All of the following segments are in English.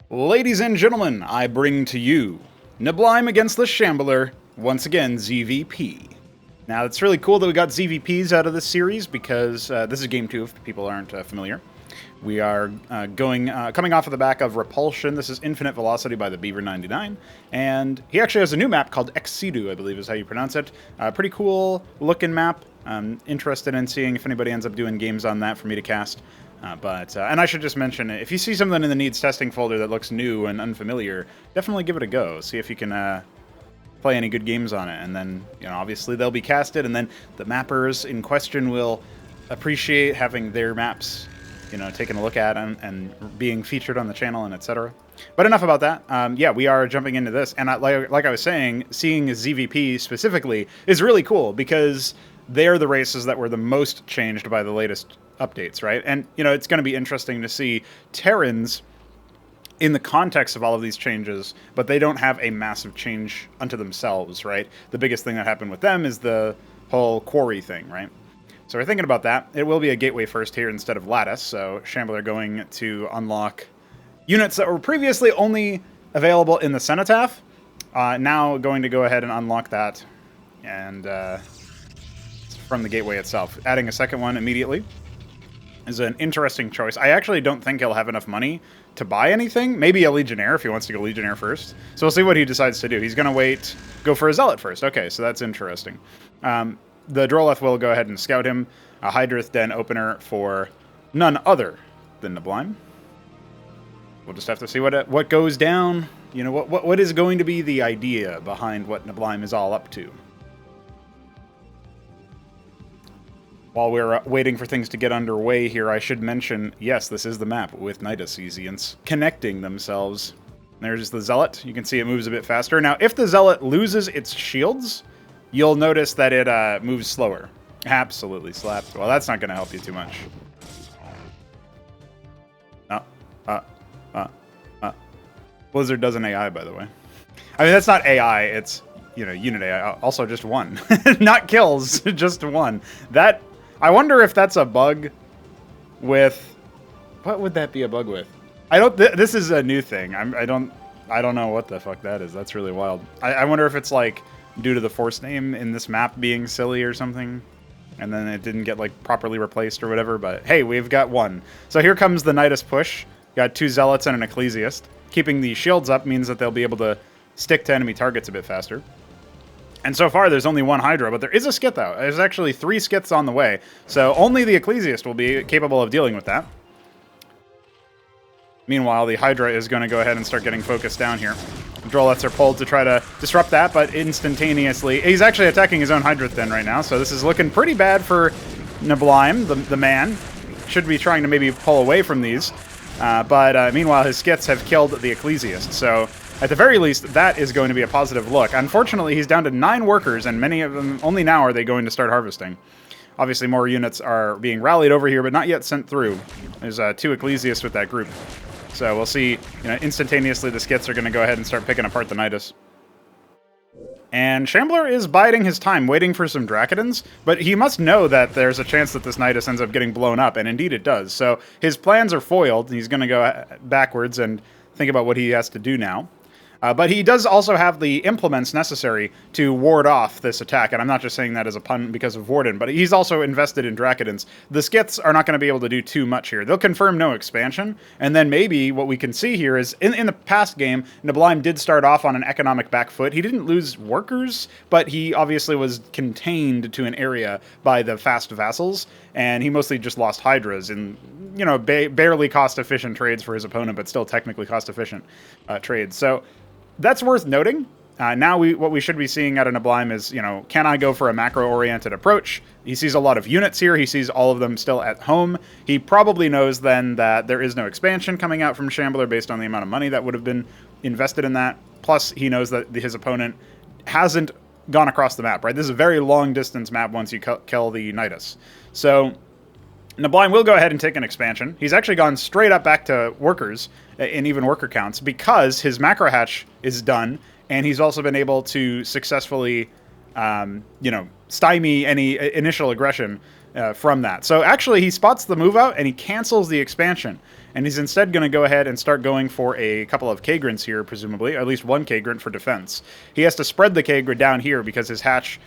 Ladies and gentlemen, I bring to you Neblime against the Shambler, once again ZVP. Now, it's really cool that we got ZVPs out of this series because this is game 2 if people aren't familiar. We are coming off of the back of Repulsion. This is Infinite Velocity by the Beaver 99, and he actually has a new map called Exceedu, I believe is how you pronounce it. Pretty cool looking map. I'm interested in seeing if anybody ends up doing games on that for me to cast. And I should just mention, if you see something in the needs testing folder that looks new and unfamiliar, definitely give it a go. See if you can play any good games on it, and then, obviously they'll be casted, and then the mappers in question will appreciate having their maps, taken a look at and being featured on the channel and etc. But enough about that. Yeah, we are jumping into this, and like I was saying, seeing ZVP specifically is really cool because they're the races that were the most changed by the latest updates, right? And, it's going to be interesting to see Terrans in the context of all of these changes, but they don't have a massive change unto themselves, right? The biggest thing that happened with them is the whole quarry thing, right? So we're thinking about that. It will be a gateway first here instead of lattice, so Shambler going to unlock units that were previously only available in the Cenotaph, now going to go ahead and unlock that, and from the gateway itself. Adding a second one immediately is an interesting choice. I actually don't think he'll have enough money to buy anything. Maybe a Legionnaire if he wants to go Legionnaire first. So we'll see what he decides to do. He's going to go for a Zealot first. Okay, so that's interesting. The Droleth will go ahead and scout him. A Hydrith Den opener for none other than Neblime. We'll just have to see what goes down. What is going to be the idea behind what Neblime is all up to. While we're waiting for things to get underway here, I should mention, yes, this is the map with Nidus Ezians connecting themselves. There's the Zealot. You can see it moves a bit faster. Now, if the Zealot loses its shields, you'll notice that it moves slower. Absolutely slapped. Well, that's not going to help you too much. Blizzard does an AI, by the way. I mean, that's not AI. It's, unit AI. Also just one. Not kills, just one. I wonder if that's a bug with... What would that be a bug with? This is a new thing. I don't know what the fuck that is. That's really wild. I wonder if it's like due to the force name in this map being silly or something, and then it didn't get like properly replaced or whatever. But hey, we've got one. So here comes the Nidus push. Got 2 Zealots and an Ecclesiast. Keeping the shields up means that they'll be able to stick to enemy targets a bit faster. And so far, there's only 1 Hydra, but there is a Skith out. There's actually 3 Skiths on the way, so only the Ecclesiast will be capable of dealing with that. Meanwhile, the Hydra is going to go ahead and start getting focused down here. Droleths are pulled to try to disrupt that, but instantaneously... He's actually attacking his own Hydra then right now, so this is looking pretty bad for Neblime, the man. Should be trying to maybe pull away from these. But meanwhile, his Skiths have killed the Ecclesiast, so... At the very least, that is going to be a positive look. Unfortunately, he's down to 9 workers, and many of them, only now are they going to start harvesting. Obviously, more units are being rallied over here, but not yet sent through. There's 2 Ecclesiasts with that group. So we'll see, instantaneously the Skiths are going to go ahead and start picking apart the Nidus. And Shambler is biding his time, waiting for some Dracodons, but he must know that there's a chance that this Nidus ends up getting blown up, and indeed it does. So his plans are foiled. He's going to go backwards and think about what he has to do now. But he does also have the implements necessary to ward off this attack, and I'm not just saying that as a pun because of Warden, but he's also invested in Dracodons. The Skiths are not going to be able to do too much here. They'll confirm no expansion, and then maybe what we can see here is, in the past game, Neblime did start off on an economic back foot. He didn't lose workers, but he obviously was contained to an area by the fast vassals, and he mostly just lost Hydras in, barely cost-efficient trades for his opponent, but still technically cost-efficient trades. So... That's worth noting. Now what we should be seeing out of Neblime is, can I go for a macro-oriented approach? He sees a lot of units here. He sees all of them still at home. He probably knows then that there is no expansion coming out from Shambler based on the amount of money that would have been invested in that. Plus, he knows that his opponent hasn't gone across the map, right? This is a very long-distance map once you kill the Nidus. So... Neblime will go ahead and take an expansion. He's actually gone straight up back to workers in even worker counts because his macro hatch is done, and he's also been able to successfully, stymie any initial aggression from that. So actually, he spots the move out and he cancels the expansion. And he's instead going to go ahead and start going for a couple of K-Grins here, presumably, or at least one K-Grin for defense. He has to spread the K-Grin down here because his hatch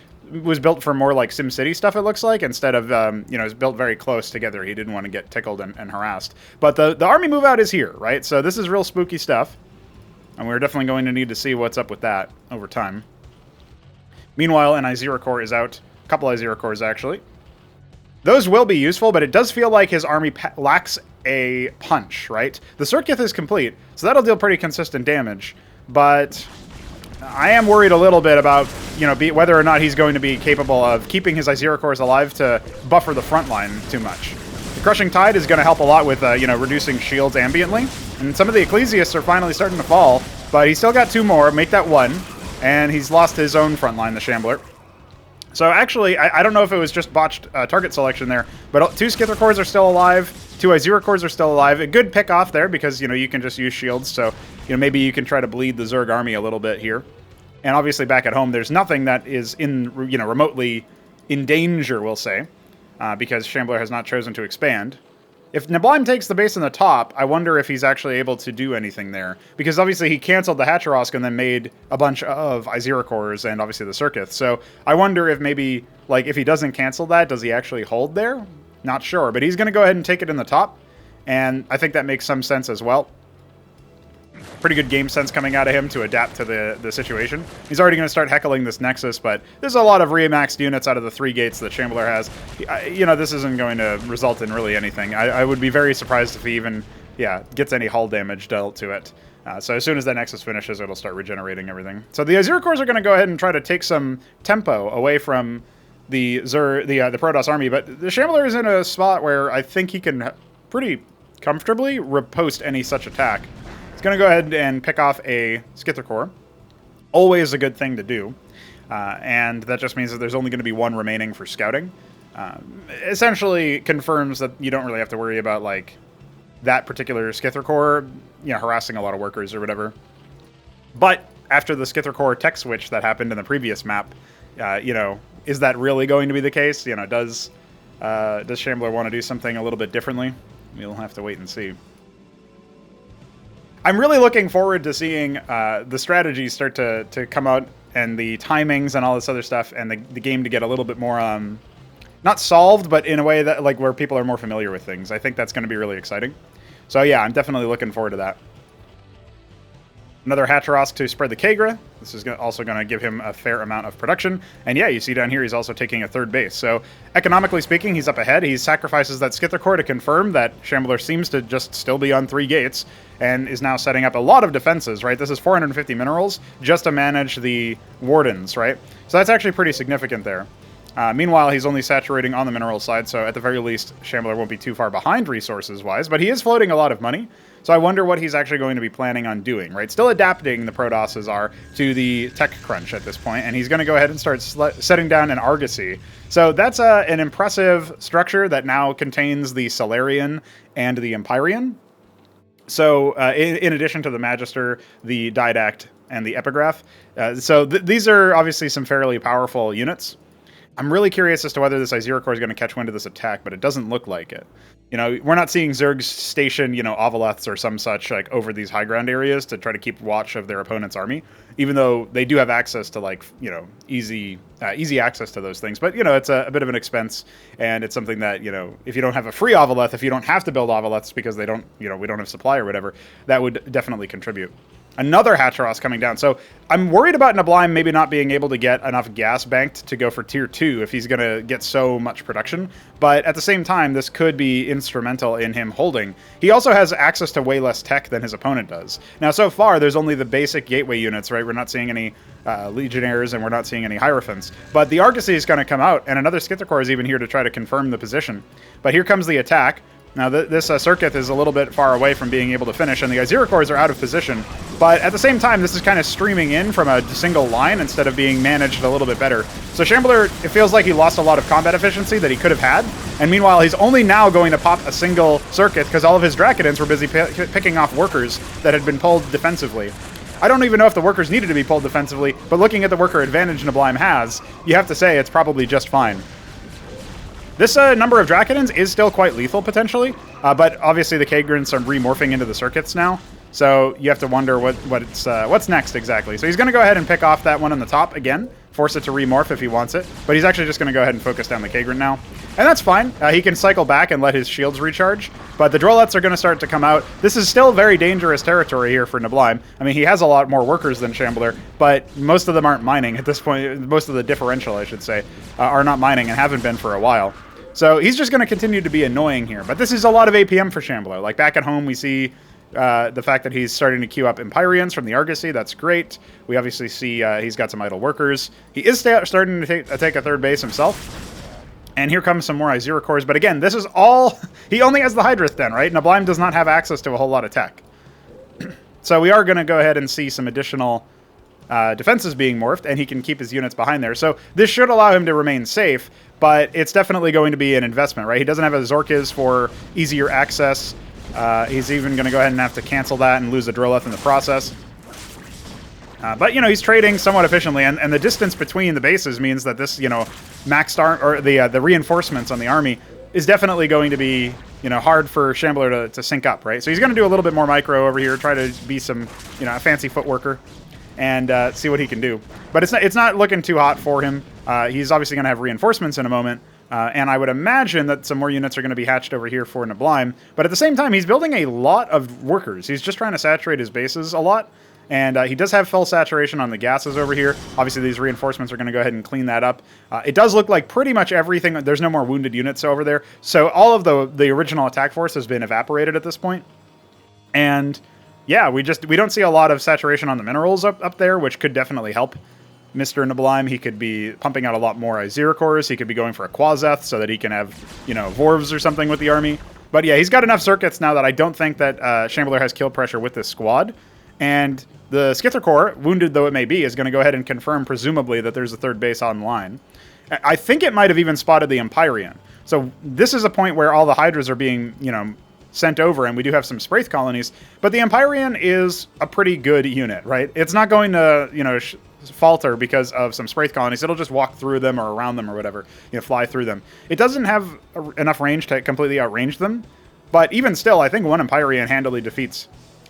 was built for more like SimCity stuff, it looks like, instead of, you know, it's built very close together. He didn't want to get tickled and harassed. But the army move out is here, right? So this is real spooky stuff. And we're definitely going to need to see what's up with that over time. Meanwhile, an I0 core is out. A couple I0 cores, actually. Those will be useful, but it does feel like his army lacks a punch, right? The Circuit is complete, so that'll deal pretty consistent damage. But I am worried a little bit about, you know, whether or not he's going to be capable of keeping his I0 cores alive to buffer the front line too much. The Crushing Tide is going to help a lot with, you know, reducing shields ambiently. And some of the Ecclesiasts are finally starting to fall, but he's still got 2 more. Make that 1. And he's lost his own front line, the Shambler. So actually, I don't know if it was just botched target selection there, but 2 Skither cores are still alive, 2 I0 cores are still alive. A good pick off there because, you know, you can just use shields, so, you know, maybe you can try to bleed the Zerg army a little bit here. And obviously back at home, there's nothing that is in, you know, remotely in danger, we'll say, because Shambler has not chosen to expand. If neblime takes the base on the top, I wonder if he's actually able to do anything there. Because obviously he canceled the Hatcherosk and then made a bunch of I0 cores and obviously the Circuit. So I wonder if maybe, like, if he doesn't cancel that, does he actually hold there? Not sure. But he's going to go ahead and take it in the top. And I think that makes some sense as well. Pretty good game sense coming out of him to adapt to the situation. He's already going to start heckling this Nexus, but there's a lot of remaxed units out of the 3 gates that Shambler has. You know, this isn't going to result in really anything. I would be very surprised if he even, yeah, gets any hull damage dealt to it. So as soon as that Nexus finishes, it'll start regenerating everything. So the I0 cores are going to go ahead and try to take some tempo away from the Protoss army, but the Shambler is in a spot where I think he can pretty comfortably riposte any such attack. He's going to go ahead and pick off a Skither core. Always a good thing to do. And that just means that there's only going to be 1 remaining for scouting. Essentially confirms that you don't really have to worry about, like, that particular Skither core, you know, harassing a lot of workers or whatever. But after the Skither core tech switch that happened in the previous map, you know, is that really going to be the case? You know, does Shambler want to do something a little bit differently? We'll have to wait and see. I'm really looking forward to seeing the strategies start to come out and the timings and all this other stuff and the game to get a little bit more, not solved, but in a way that, like, where people are more familiar with things. I think that's going to be really exciting. So yeah, I'm definitely looking forward to that. Another Hatcherosk to spread the Kagra. This is also going to give him a fair amount of production. And yeah, you see down here he's also taking a 3rd base. So economically speaking, he's up ahead. He sacrifices that Skither core to confirm that Shambler seems to just still be on 3 gates and is now setting up a lot of defenses, right? This is 450 minerals just to manage the Wardens, right? So that's actually pretty significant there. Meanwhile, he's only saturating on the mineral side, so at the very least, Shambler won't be too far behind resources-wise, but he is floating a lot of money. So I wonder what he's actually going to be planning on doing, right? Still adapting, the Protosses are, to the tech crunch at this point, and he's going to go ahead and start setting down an Argosy. So that's an impressive structure that now contains the Solarian and the Empyrean. So in addition to the Magister, the Didact, and the Epigraph. These are obviously some fairly powerful units. I'm really curious as to whether this I0 core is going to catch wind of this attack, but it doesn't look like it. You know, we're not seeing Zergs station, you know, Ovoleths or some such, like, over these high ground areas to try to keep watch of their opponent's army, even though they do have access to, like, you know, easy access to those things. But, you know, it's a bit of an expense, and it's something that, you know, if you don't have a free Ovoleth, if you don't have to build Ovoleths because they don't, you know, we don't have supply or whatever, that would definitely contribute. Another Hatcherosk coming down. So I'm worried about neblime maybe not being able to get enough gas banked to go for tier 2 if he's going to get so much production. But at the same time, this could be instrumental in him holding. He also has access to way less tech than his opponent does. Now, so far, there's only the basic gateway units, right? We're not seeing any Legionnaires and we're not seeing any Hierophants. But the Argosy is going to come out, and another Skither core is even here to try to confirm the position. But here comes the attack. Now, this Circuit is a little bit far away from being able to finish, and the I0 cores are out of position. But at the same time, this is kind of streaming in from a single line instead of being managed a little bit better. So Shambler, it feels like he lost a lot of combat efficiency that he could have had. And meanwhile, he's only now going to pop a single Circuit because all of his Dracodins were busy picking off workers that had been pulled defensively. I don't even know if the workers needed to be pulled defensively, but looking at the worker advantage neblime has, you have to say it's probably just fine. This number of Drakodins is still quite lethal, potentially, but obviously the Kagrins are remorphing into the circuits now, so you have to wonder what's next exactly. So he's going to go ahead and pick off that one on the top again, force it to remorph if he wants it, but he's actually just going to go ahead and focus down the Kagrin now. And that's fine. He can cycle back and let his shields recharge, but the Drolets are going to start to come out. This is still very dangerous territory here for neblime. I mean, he has a lot more workers than Shambler, but most of them aren't mining at this point. Most of the differential, I should say, are not mining and haven't been for a while. So he's just going to continue to be annoying here. But this is a lot of APM for Shambler. Like back at home, we see the fact that he's starting to queue up Empyreans from the Argosy. That's great. We obviously see he's got some idle workers. He is starting to take a third base himself. And here comes some more Izira cores. But again, this is all... He only has the Hydrith then, right? Neblime does not have access to a whole lot of tech. So we are going to go ahead and see some additional defenses being morphed, and he can keep his units behind there. So this should allow him to remain safe, but it's definitely going to be an investment, right? He doesn't have a Zorkiz for easier access. He's even going to go ahead and have to cancel that and lose a Droleth in the process. But, you know, he's trading somewhat efficiently, and the distance between the bases means that this, you know, the reinforcements on the army is definitely going to be, you know, hard for Shambler to sync up, right? So he's going to do a little bit more micro over here, try to be some, you know, a fancy footworker, and see what he can do. But it's not looking too hot for him. He's obviously going to have reinforcements in a moment, and I would imagine that some more units are going to be hatched over here for Neblime. But at the same time, he's building a lot of workers. He's just trying to saturate his bases a lot. And he does have full saturation on the gases over here. Obviously, these reinforcements are going to go ahead and clean that up. It does look like pretty much everything... There's no more wounded units over there. So all of the original attack force has been evaporated at this point. And yeah, we don't see a lot of saturation on the minerals up there, which could definitely help Mr. Neblime. He could be pumping out a lot more Izira cores. He could be going for a Quazeth so that he can have, you know, Vorvs or something with the army. But yeah, he's got enough circuits now that I don't think that Shambler has kill pressure with this squad. And the Skither Corps, wounded though it may be, is going to go ahead and confirm, presumably, that there's a third base online. I think it might have even spotted the Empyrean. So this is a point where all the Hydras are being, you know, sent over, and we do have some Spraith colonies. But the Empyrean is a pretty good unit, right? It's not going to, you know, falter because of some Spraith colonies. It'll just walk through them or around them or whatever, you know, fly through them. It doesn't have enough range to completely outrange them. But even still, I think one Empyrean handily defeats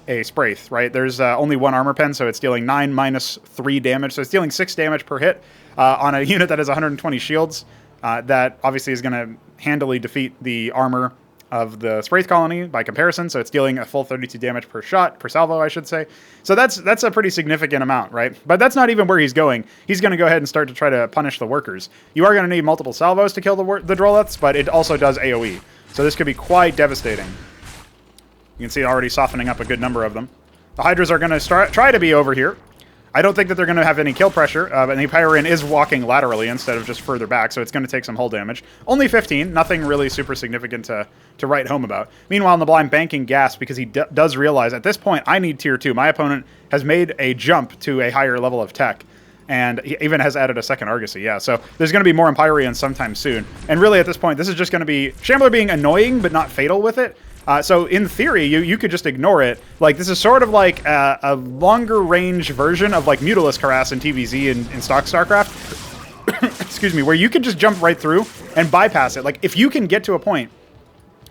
a Spraith, right? There's only one armor pen, so it's dealing 9 minus 3 damage. So it's dealing 6 damage per hit on a unit that has 120 shields. That obviously is going to handily defeat the armor of the Spraith colony by comparison. So it's dealing a full 32 damage per shot, per salvo, I should say. So that's a pretty significant amount, right? But that's not even where he's going. He's going to go ahead and start to try to punish the workers. You are going to need multiple salvos to kill the Droleths, but it also does AoE. So this could be quite devastating. You can see it already softening up a good number of them. The Hydras are going to try to be over here. I don't think that they're going to have any kill pressure, but the Empyrean is walking laterally instead of just further back, so it's going to take some hull damage. Only 15, nothing really super significant to write home about. Meanwhile, Neblime banking gas because he does realize at this point, I need tier 2. My opponent has made a jump to a higher level of tech, and he even has added a second Argosy, yeah. So there's going to be more Empyreans sometime soon. And really, at this point, this is just going to be Shambler being annoying, but not fatal with it. So in theory, you could just ignore it. Like, this is sort of like a longer range version of like Mutalisk Harass in TVZ in stock Starcraft. Excuse me, where you can just jump right through and bypass it. Like, if you can get to a point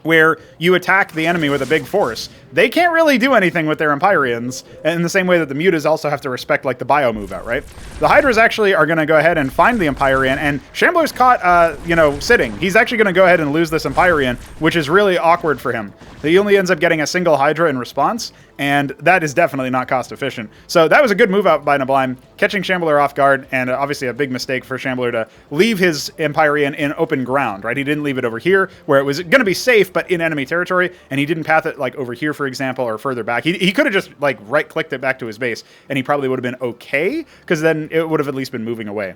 where you attack the enemy with a big force, they can't really do anything with their Empyreans, in the same way that the Mutas also have to respect, like, the bio move out, right? The Hydras actually are going to go ahead and find the Empyrean, and Shambler's caught, you know, sitting. He's actually going to go ahead and lose this Empyrean, which is really awkward for him. He only ends up getting a single Hydra in response, and that is definitely not cost efficient. So that was a good move out by Neblime, catching Shambler off guard, and obviously a big mistake for Shambler to leave his Empyrean in open ground, right? He didn't leave it over here, where it was going to be safe, but in enemy territory, and he didn't path it, like, over here, for example, or further back. He could have just, like, right-clicked it back to his base, and he probably would have been okay, because then it would have at least been moving away.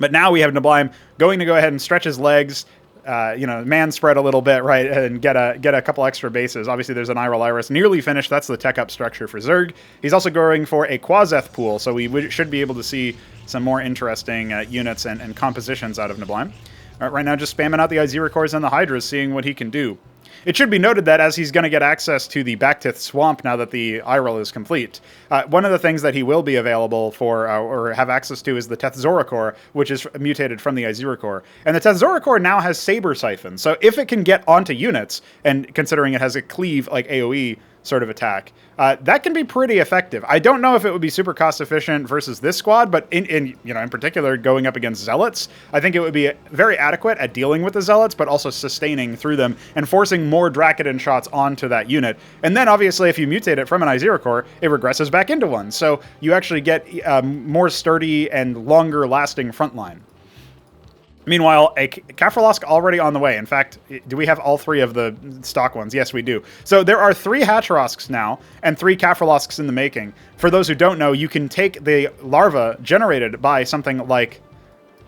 But now we have Neblime going to go ahead and stretch his legs, you know, man spread a little bit, right, and get a couple extra bases. Obviously, there's an Iral Iris nearly finished. That's the tech up structure for Zerg. He's also going for a Quazeth pool, so we should be able to see some more interesting units and compositions out of Neblime. All right, right now, just spamming out the Izira cores and the Hydras, seeing what he can do. It should be noted that as he's going to get access to the Backtith Swamp now that the IRL is complete, one of the things that he will be available for or have access to is the Tethzoricor, which is mutated from the Iziricor. And the Tethzoricor now has Saber Siphon, so if it can get onto units, and considering it has a cleave like AoE sort of attack, that can be pretty effective. I don't know if it would be super cost efficient versus this squad, but in particular going up against Zealots, I think it would be very adequate at dealing with the Zealots, but also sustaining through them and forcing more Dracodon shots onto that unit. And then obviously if you mutate it from an Iziricor, it regresses back into one. So you actually get more sturdy and longer lasting frontline. Meanwhile, a Kafralosk already on the way. In fact, do we have all 3 of the stock ones? Yes, we do. So there are 3 Hatcherosks now and 3 Kafralosks in the making. For those who don't know, you can take the larva generated by something like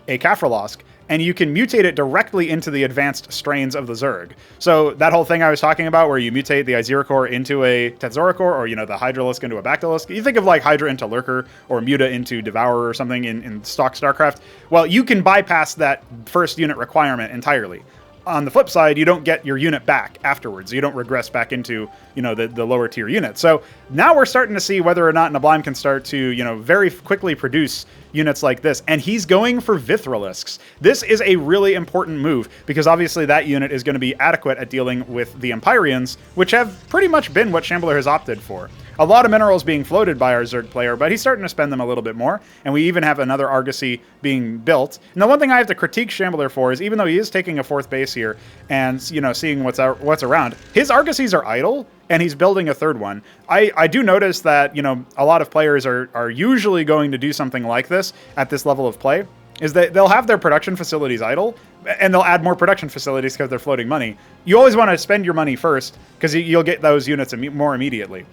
a Kafralosk and you can mutate it directly into the advanced strains of the Zerg. So that whole thing I was talking about where you mutate the Iziricor into a Tethzoricor, or, the Hydralisk into a Bactylisk. You think of like Hydra into Lurker or Muta into Devourer or something in stock StarCraft. Well, you can bypass that first unit requirement entirely. On the flip side, you don't get your unit back afterwards. You don't regress back into, the lower tier unit. So now we're starting to see whether or not Neblime can start to, very quickly produce units like this. And he's going for Vithrilisks. This is a really important move because obviously that unit is going to be adequate at dealing with the Empyreans, which have pretty much been what Shambler has opted for. A lot of minerals being floated by our Zerg player, but he's starting to spend them a little bit more, and we even have another Argosy being built. And the one thing I have to critique Shambler for is, even though he is taking a 4th base here and, seeing what's around, his Argosies are idle, and he's building a 3rd one. I do notice that, a lot of players are usually going to do something like this at this level of play, is that they'll have their production facilities idle, and they'll add more production facilities because they're floating money. You always want to spend your money first, because you'll get those units more immediately.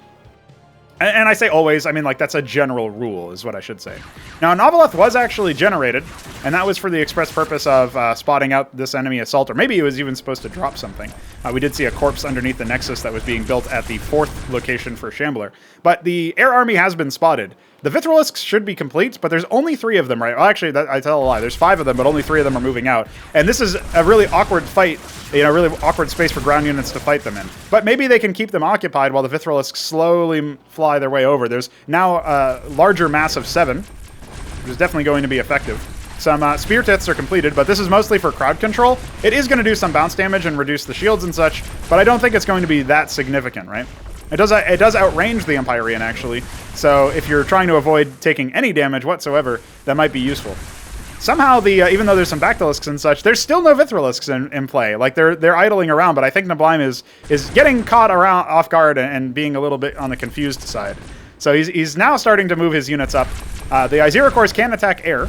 And I say always, I mean, like, that's a general rule, is what I should say. Now, Noveleth was actually generated, and that was for the express purpose of spotting out this enemy assault, or maybe it was even supposed to drop something. We did see a corpse underneath the Nexus that was being built at the 4th location for Shambler. But the air army has been spotted. The Vithrilisks should be complete, but there's only 3 of them, right? Well, actually, I tell a lie. There's 5 of them, but only 3 of them are moving out. And this is a really awkward fight, really awkward space for ground units to fight them in. But maybe they can keep them occupied while the Vithrilisks slowly fly their way over. There's now a larger mass of 7, which is definitely going to be effective. Some Spear Tiths are completed, but this is mostly for crowd control. It is going to do some bounce damage and reduce the shields and such, but I don't think it's going to be that significant, right? It does outrange the Empyrean, actually, so if you're trying to avoid taking any damage whatsoever, that might be useful. Somehow, even though there's some Bactylisks and such, there's still no Vithrilisks in play. Like, they're idling around, but I think Neblime is getting caught off guard and being a little bit on the confused side. So he's now starting to move his units up. The Iziricors can attack air,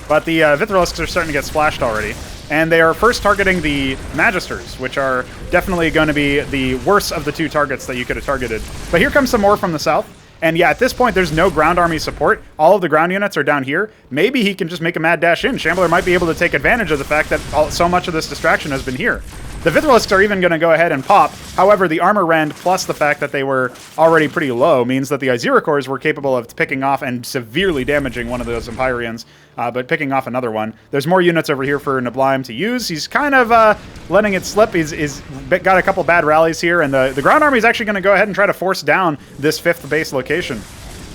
but the Vithrilisks are starting to get splashed already. And they are first targeting the Magisters, which are definitely going to be the worst of the 2 targets that you could have targeted. But here comes some more from the south. And yeah, at this point, there's no ground army support. All of the ground units are down here. Maybe he can just make a mad dash in. Shambler might be able to take advantage of the fact that so much of this distraction has been here. The Vithrilisks are even going to go ahead and pop. However, the armor rend plus the fact that they were already pretty low means that the Iziricors were capable of picking off and severely damaging one of those Empyreans, but picking off another one. There's more units over here for Neblime to use. He's kind of letting it slip. He's got a couple bad rallies here, and the ground army is actually going to go ahead and try to force down this 5th base location.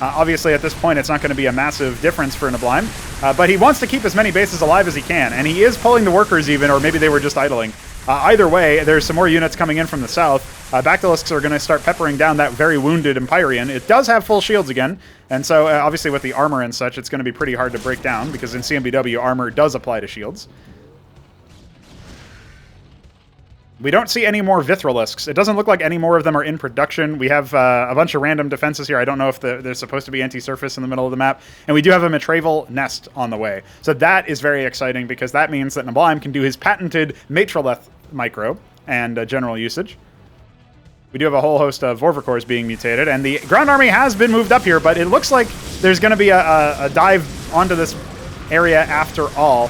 Obviously, at this point, it's not going to be a massive difference for Neblime, but he wants to keep as many bases alive as he can, and he is pulling the workers even, or maybe they were just idling. Either way, there's some more units coming in from the south. Bactylisks are going to start peppering down that very wounded Empyrean. It does have full shields again, and so obviously with the armor and such, it's going to be pretty hard to break down, because in CMBW, armor does apply to shields. We don't see any more Vithrilisks. It doesn't look like any more of them are in production. We have a bunch of random defenses here. I don't know if there's supposed to be anti-surface in the middle of the map. And we do have a Matraval nest on the way. So that is very exciting, because that means that Neblime can do his patented Matroleth micro and general usage. We do have a whole host of Vorvikors being mutated, and the ground army has been moved up here, but it looks like there's going to be a dive onto this area after all.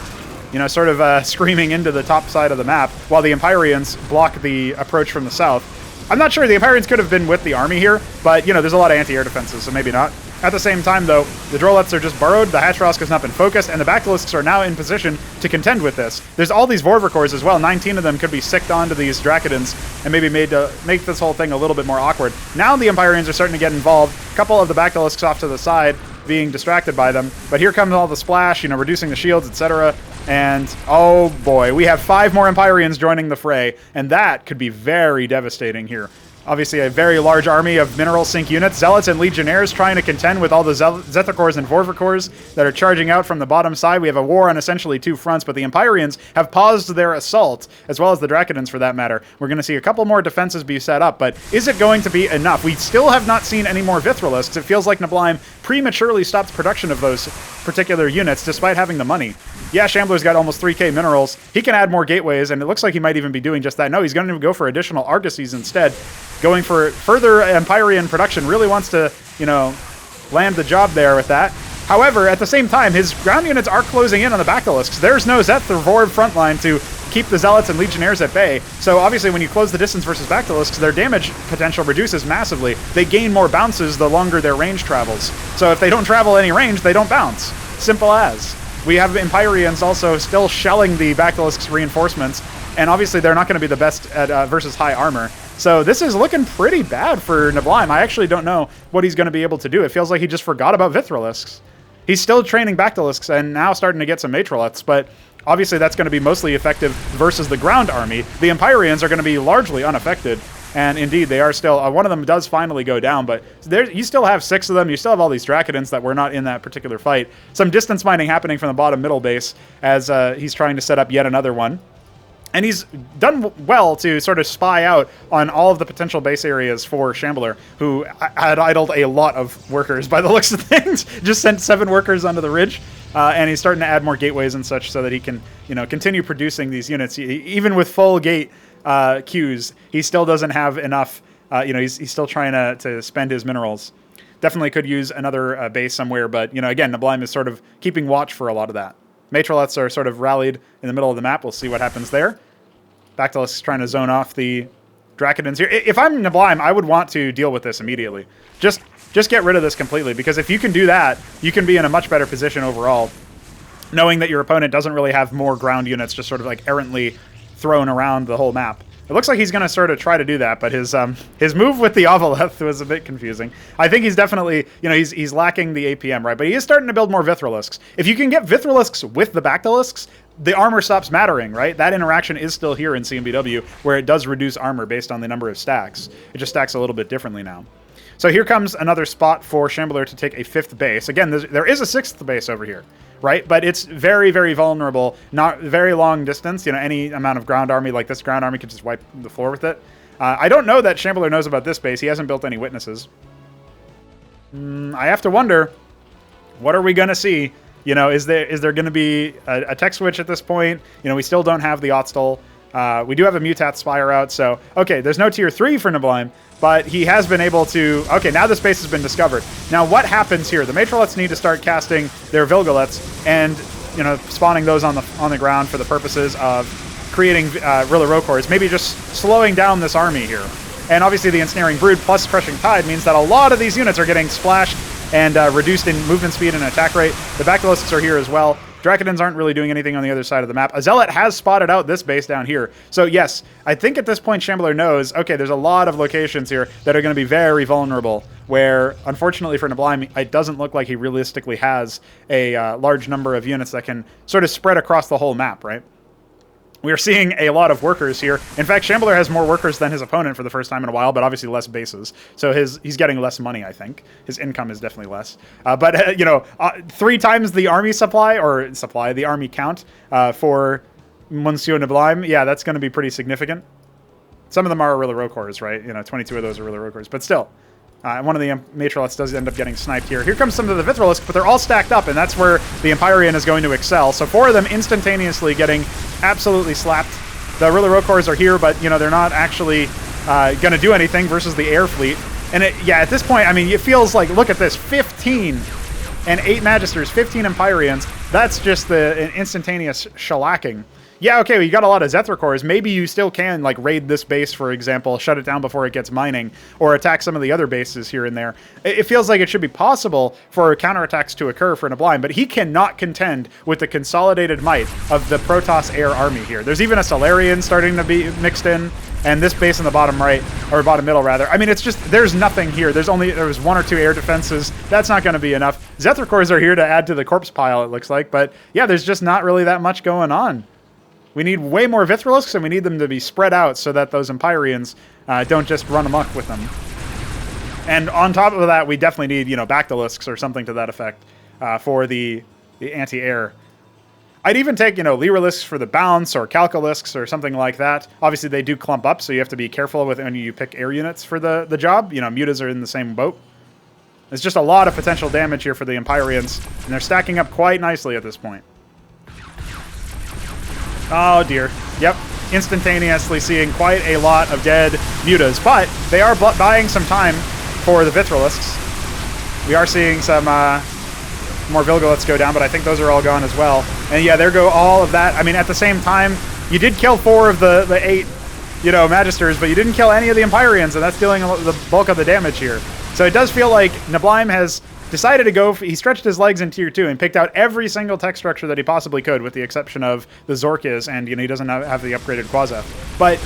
Sort of screaming into the top side of the map, while the Empyreans block the approach from the south. I'm not sure. The Empyreans could have been with the army here, but, there's a lot of anti-air defenses, so maybe not. At the same time, though, the Drolets are just burrowed, the Hatchrosk has not been focused, and the Basilisks are now in position to contend with this. There's all these Vorverkors as well. 19 of them could be sicked onto these Drakodons and maybe made to make this whole thing a little bit more awkward. Now the Empyreans are starting to get involved. A couple of the Basilisks off to the side being distracted by them. But here comes all the splash, you know, reducing the shields, etc. And, oh boy, we have 5 more Empyreans joining the fray, and that could be very devastating here. Obviously, a very large army of mineral sink units, Zealots and Legionnaires trying to contend with all the Zethicors and Vorverkors that are charging out from the bottom side. We have a war on essentially 2 fronts, but the Empyreans have paused their assault, as well as the Drakodons for that matter. We're going to see a couple more defenses be set up, but is it going to be enough? We still have not seen any more Vithrilisks. It feels like neblime prematurely stopped production of those particular units, despite having the money. Yeah, Shambler's got almost 3k minerals. He can add more gateways, and it looks like he might even be doing just that. No, he's going to go for additional Argosies instead. Going for further Empyrean production, really wants to, you know, land the job there with that. However, at the same time, his ground units are closing in on the Basilisks. There's no Zeth or Vorb front line to keep the Zealots and Legionnaires at bay. So obviously when you close the distance versus Basilisks, their damage potential reduces massively. They gain more bounces the longer their range travels. So if they don't travel any range, they don't bounce. Simple as. We have Empyreans also still shelling the Basilisks reinforcements, and obviously they're not going to be the best at versus high armor. So this is looking pretty bad for neblime. I actually don't know what he's going to be able to do. It feels like he just forgot about Vithrilisks. He's still training Basilisks and now starting to get some Matroliths, but obviously that's going to be mostly effective versus the ground army. The Empyreans are going to be largely unaffected, and indeed they are still... one of them does finally go down, but you still have 6 of them. You still have all these Drakodons that were not in that particular fight. Some distance mining happening from the bottom middle base as he's trying to set up yet another one. And he's done well to sort of spy out on all of the potential base areas for Shambler, who had idled a lot of workers by the looks of things. Just sent 7 workers onto the ridge, and he's starting to add more gateways and such so that he can, you know, continue producing these units. Even with full gate queues, he still doesn't have enough. You know, he's still trying to spend his minerals. Definitely could use another base somewhere, but, you know, again, neblime is sort of keeping watch for a lot of that. Matroliths are sort of rallied in the middle of the map. We'll see what happens there. Basilisks is trying to zone off the Drakodons here. If I'm neblime, I would want to deal with this immediately. Just get rid of this completely, because if you can do that, you can be in a much better position overall, knowing that your opponent doesn't really have more ground units just sort of like errantly thrown around the whole map. It looks like he's going to sort of try to do that, but his move with the Ovaleth was a bit confusing. I think he's definitely, you know, he's lacking the APM, right? But he is starting to build more Vithrilisks. If you can get Vithrilisks with the Basilisks, the armor stops mattering, right? That interaction is still here in CMBW, where it does reduce armor based on the number of stacks. It just stacks a little bit differently now. So here comes another spot for Shambler to take a 5th base. Again, there is a 6th base over here, right? But it's very, very vulnerable. Not very long distance. You know, any amount of ground army like this ground army could just wipe the floor with it. I don't know that Shambler knows about this base. He hasn't built any witnesses. I have to wonder, what are we going to see? You know, is there going to be a tech switch at this point? You know, we still don't have the Otstol. We do have a Mutat Spire out, so... Okay, there's no tier 3 for neblime, but he has been able to... Okay, now the space has been discovered. Now, what happens here? The Matroliths need to start casting their Vilgalets and, you know, spawning those on the ground for the purposes of creating Rilla Rokors, maybe just slowing down this army here. And obviously the Ensnaring Brood plus Crushing Tide means that a lot of these units are getting splashed and reduced in movement speed and attack rate. The Basilisks are here as well. Drakodons aren't really doing anything on the other side of the map. A Zealot has spotted out this base down here. So yes, I think at this point Shambler knows, okay, there's a lot of locations here that are going to be very vulnerable, where unfortunately for neblime, it doesn't look like he realistically has a large number of units that can sort of spread across the whole map, right? We are seeing a lot of workers here. In fact, Shambler has more workers than his opponent for the first time in a while, but obviously less bases. So he's getting less money, I think. His income is definitely less. You know, 3 times the army the army count for Monsieur Neblime. Yeah, that's going to be pretty significant. Some of them are Rilla Rokors, right? You know, 22 of those are Rilla Rokors, but still. One of the Matroliths does end up getting sniped here. Here comes some of the Vithrilisks, but they're all stacked up, and that's where the Empyrean is going to excel. So 4 of them instantaneously getting absolutely slapped. The Rilla Rokors are here, but, you know, they're not actually going to do anything versus the air fleet. And, yeah, at this point, I mean, it feels like, look at this, 15 and 8 Magisters, 15 Empyreans. That's just an instantaneous shellacking. Yeah, okay, well, you got a lot of Zethra cores. Maybe you still can, like, raid this base, for example, shut it down before it gets mining, or attack some of the other bases here and there. It feels like it should be possible for counterattacks to occur for Neblime, but he cannot contend with the consolidated might of the Protoss air army here. There's even a Solarian starting to be mixed in, and this base in the bottom right, or bottom middle rather. I mean, it's just, there's nothing here. There was 1 or 2 air defenses. That's not going to be enough. Zethra cores are here to add to the corpse pile, it looks like, but yeah, there's just not really that much going on. We need way more Vithrilisks, and we need them to be spread out so that those Empyreans don't just run amok with them. And on top of that, we definitely need, you know, Bactylisks or something to that effect for the anti-air. I'd even take, you know, Lyrilisks for the bounce, or Calculisks or something like that. Obviously, they do clump up, so you have to be careful with when you pick air units for the job. You know, Mutas are in the same boat. There's just a lot of potential damage here for the Empyreans, and they're stacking up quite nicely at this point. Oh, dear. Yep. Instantaneously seeing quite a lot of dead Mutas, but they are buying some time for the Vithrilisks. We are seeing some more Vilgaliths go down, but I think those are all gone as well. And yeah, there go all of that. I mean, at the same time, you did kill 4 of the 8, you know, Magisters, but you didn't kill any of the Empyreans, and that's dealing the bulk of the damage here. So it does feel like Neblime has decided to go, he stretched his legs in tier 2 and picked out every single tech structure that he possibly could, with the exception of the Zorkias, and, you know, he doesn't have the upgraded Quasef. But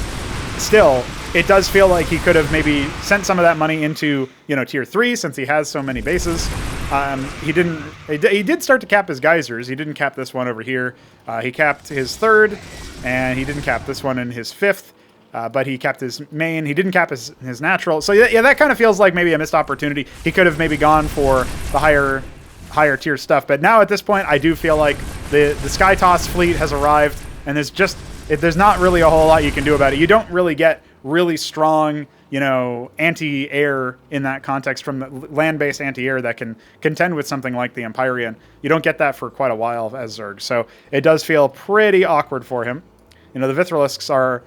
still, it does feel like he could have maybe sent some of that money into, you know, tier 3, since he has so many bases. He did start to cap his geysers. He didn't cap this one over here. He capped his 3rd, and he didn't cap this one in his 5th. But he kept his main. He didn't cap his natural. So yeah, that kind of feels like maybe a missed opportunity. He could have maybe gone for the higher tier stuff. But now at this point, I do feel like the Skytoss fleet has arrived, and there's not really a whole lot you can do about it. You don't really get really strong, you know, anti-air in that context from the land-based anti-air that can contend with something like the Empyrean. You don't get that for quite a while as Zerg. So it does feel pretty awkward for him. You know, the Vithrilisks are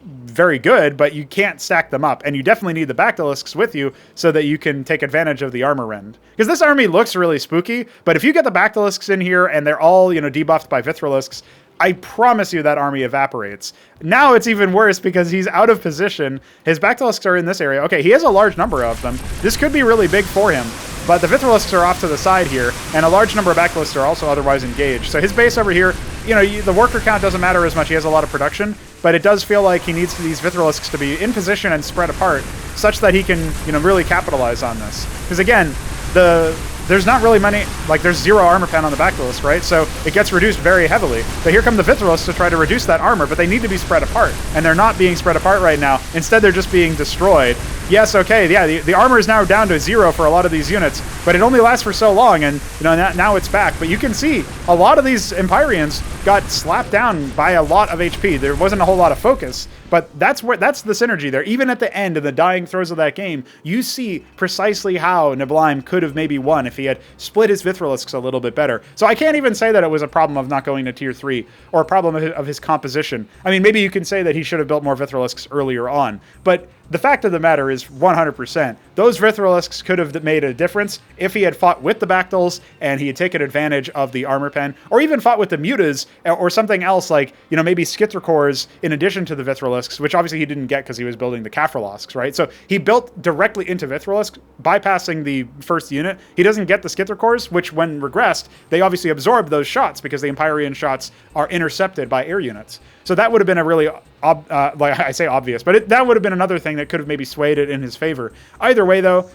very good, but you can't stack them up, and you definitely need the Bactylisks with you so that you can take advantage of the armor rend. Because this army looks really spooky, but if you get the Bactylisks in here and they're all, you know, debuffed by Vithrilisks, I promise you that army evaporates. Now it's even worse because he's out of position. His Bactylisks are in this area. Okay, he has a large number of them. This could be really big for him, but the Vithrilisks are off to the side here, and a large number of Bactylisks are also otherwise engaged. So his base over here, you know, the worker count doesn't matter as much. He has a lot of production, but it does feel like he needs these Vithrilisks to be in position and spread apart, such that he can, you know, really capitalize on this. Because again, there's not really many, like there's 0 armor pen on the Bactylisk, right? So it gets reduced very heavily. But here come the Vithrilisks to try to reduce that armor, but they need to be spread apart. And they're not being spread apart right now. Instead, they're just being destroyed. Yes, okay, yeah, the armor is now down to 0 for a lot of these units, but it only lasts for so long, and, you know, now it's back. But you can see a lot of these Empyreans got slapped down by a lot of HP. There wasn't a whole lot of focus, but that's the synergy there. Even at the end, in the dying throes of that game, you see precisely how Neblime could have maybe won if he had split his Vithrilisks a little bit better. So I can't even say that it was a problem of not going to tier 3 or a problem of his composition. I mean, maybe you can say that he should have built more Vithrilisks earlier on, but the fact of the matter is 100%. Those Vithrilisks could have made a difference if he had fought with the Bactyls and he had taken advantage of the armor pen, or even fought with the Mutas or something else like, you know, maybe Schizracores in addition to the Vithrilisks, which obviously he didn't get because he was building the Kafralisks, right? So he built directly into Vithrilisks, bypassing the first unit. He doesn't get the Schizracores, which when regressed, they obviously absorb those shots because the Empyrean shots are intercepted by air units. So that would have been a really, like I say obvious, but that would have been another thing that could have maybe swayed it in his favor. Either way, though,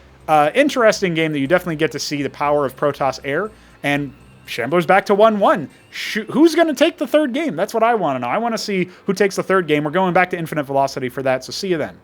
interesting game that you definitely get to see the power of Protoss Air, and Shambler's back to 1-1. Who's going to take the 3rd game? That's what I want to know. I want to see who takes the 3rd game. We're going back to Infinite Velocity for that, so see you then.